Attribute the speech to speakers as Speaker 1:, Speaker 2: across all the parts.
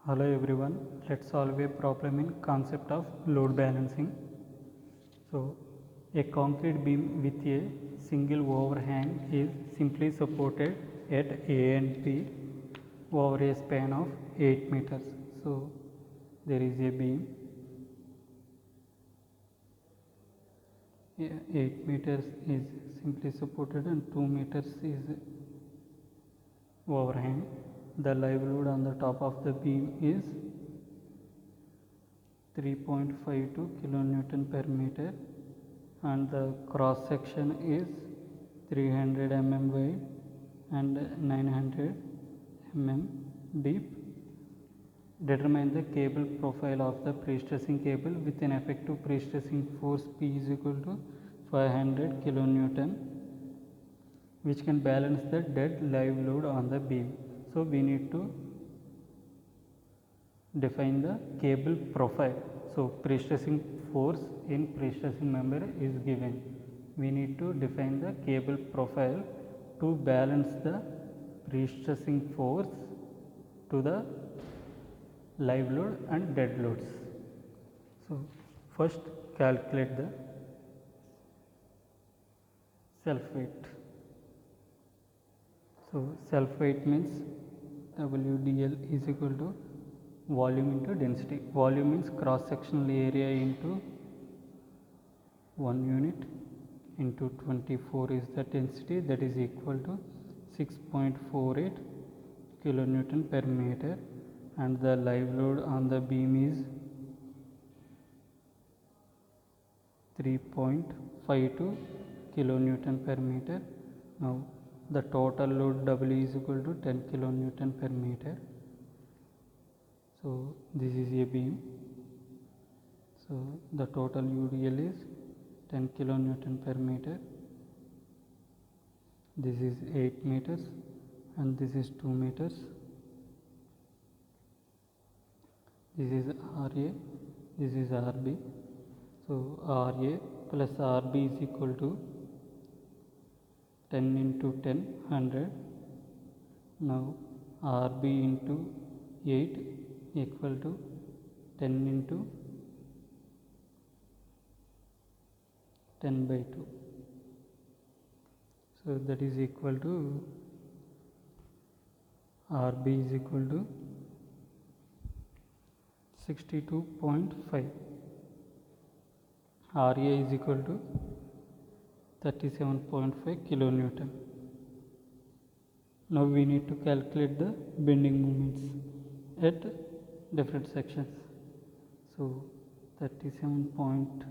Speaker 1: Hello everyone, let's solve a problem in concept of load balancing. So, a concrete beam with a single overhang is simply supported at A and B over a span of 8 meters. So, there is a beam 8 meters is simply supported and 2 meters is overhang. The live load on the top of the beam is 3.52 kilonewton per meter and the cross section is 300 mm wide and 900 mm deep. Determine the cable profile of the pre-stressing cable with an effective pre-stressing force P is equal to 500 kilonewton, which can balance the dead live load on the beam. So we need to define the cable profile. So pre-stressing force in pre-stressing member is given. We need to define the cable profile to balance the pre-stressing force to the live load and dead loads. So first calculate the self weight. So self weight means WDL is equal to volume into density. Volume means cross sectional area into 1 unit into 24 is the density, that is equal to 6.48 kilonewton per meter, and the live load on the beam is 3.52 kilonewton per meter. Now the total load W is equal to 10 kilonewton per meter. So this is a beam. So the total UDL is 10 kilonewton per meter. This is 8 meters and this is 2 meters. This is RA, this is RB. So RA plus RB is equal to 10 into 10, 100. Now RB into 8 equal to 10 into 10 by 2. So that is equal to RB is equal to 62.5. RA is equal to 37.5 kilonewton. Now we need to calculate the bending moments at different sections. So 37.5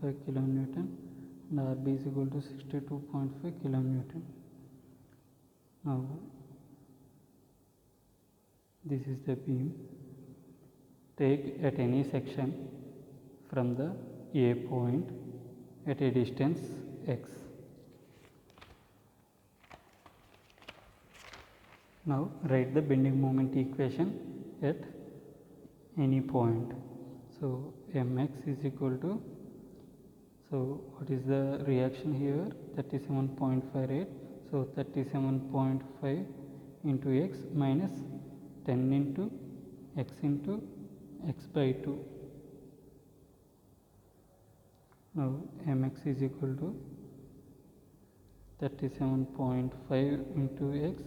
Speaker 1: kilonewton and RB is equal to 62.5 kilonewton. Now this is the beam. Take at any section from the A point at a distance x. Now write the bending moment equation at any point. So mx is equal to, so what is the reaction here? 37.58. So 37.5 into x minus 10 into x by 2. Now mx is equal to 37.5 into x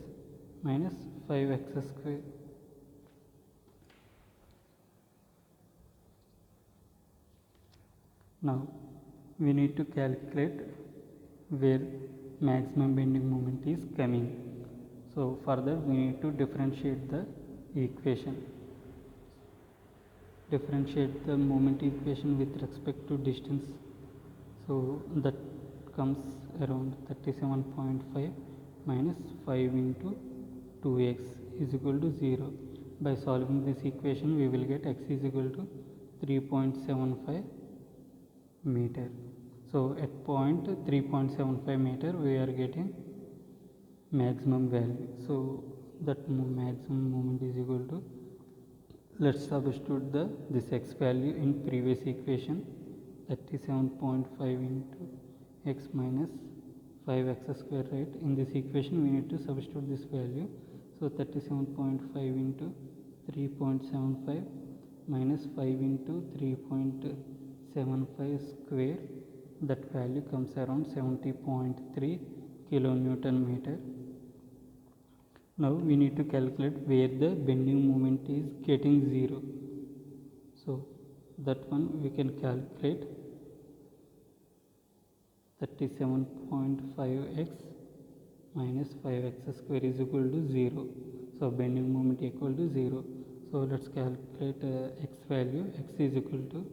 Speaker 1: minus 5x square. Now we need to calculate where maximum bending moment is coming. So further we need to differentiate the equation. Differentiate the moment equation with respect to distance. So that comes around 37.5 minus 5 into 2x is equal to 0. By solving this equation we will get x is equal to 3.75 meter. So at point 3.75 meter we are getting maximum value. So that maximum moment is equal to, let's substitute this x value in previous equation, 37.5 into x minus 5x square, right? In this equation we need to substitute this value. So 37.5 into 3.75 minus 5 into 3.75 square, that value comes around 70.3 kilonewton meter. Now we need to calculate where the bending moment is getting 0. So that one we can calculate. 37.5x minus 5x square is equal to 0. So bending moment equal to 0. So let's calculate x value. X is equal to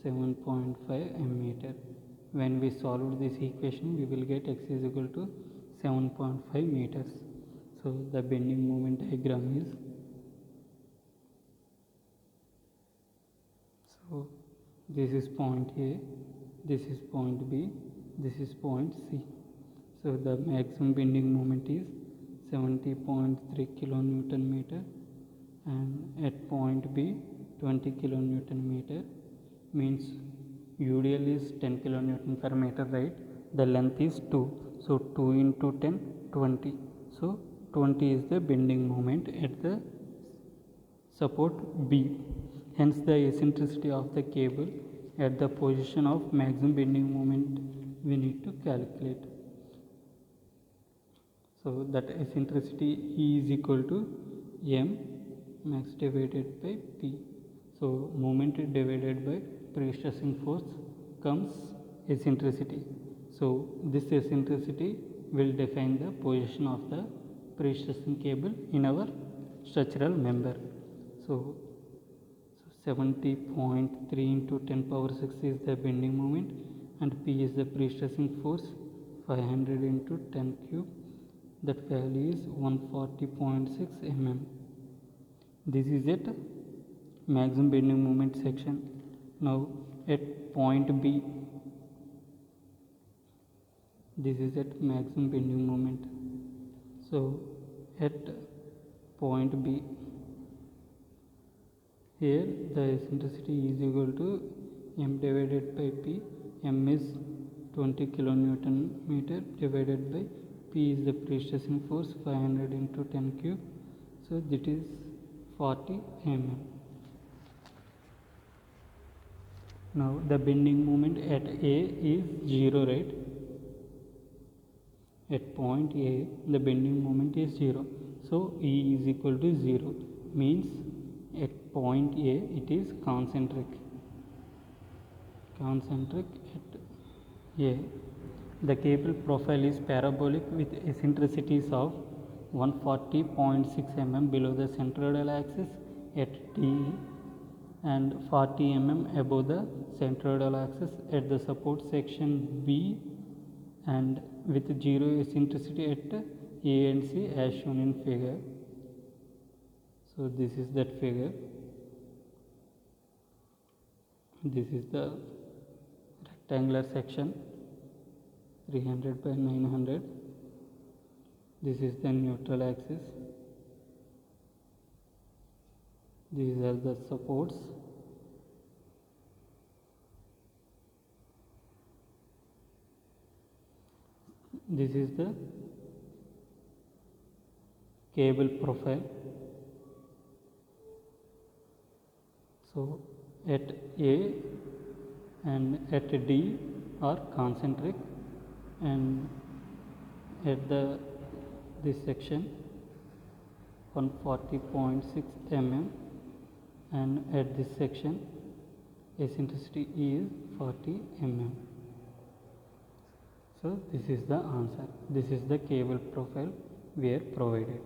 Speaker 1: 7.5 m meter. When we solve this equation, we will get x is equal to 7.5 meters. So the bending moment diagram is, so this is point A, this is point B, this is point C. So the maximum bending moment is 70.3 kilonewton meter, and at point B 20 kilonewton meter, means UDL is 10 kilonewton per meter, right? The length is 2, so 2 into 10, 20. So 20 is the bending moment at the support B. Hence the eccentricity of the cable at the position of maximum bending moment we need to calculate. So that eccentricity E is equal to M max divided by P. So moment divided by pre-stressing force comes eccentricity. So this eccentricity will define the position of the pre-stressing cable in our structural member. So 70.3 into 10 power 6 is the bending moment, and P is the pre-stressing force, 500 into 10 cube, that value is 140.6 mm. This is at maximum bending moment section. Now at point B, this is at maximum bending moment. So at point B, here the eccentricity is equal to M divided by P. M is 20 kilonewton meter divided by P is the pre-stressing force, 500 into 10 cube. So that is 40 mm. Now the bending moment at A is 0, right? At point A, the bending moment is 0. So E is equal to 0, means at point A it is concentric at A. The cable profile is parabolic with eccentricities of 140.6 mm below the centroidal axis at D and 40 mm above the centroidal axis at the support section B, and with 0 eccentricity at A and C as shown in figure. So this is that figure. This is the rectangular section, 300 by 900. This is the neutral axis. These are the supports. This is the cable profile. So at A and at D are concentric, and at this section 140.6 mm, and at this section eccentricity is 40 mm. So this is the answer. This is the cable profile we are provided.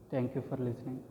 Speaker 1: Thank you for listening.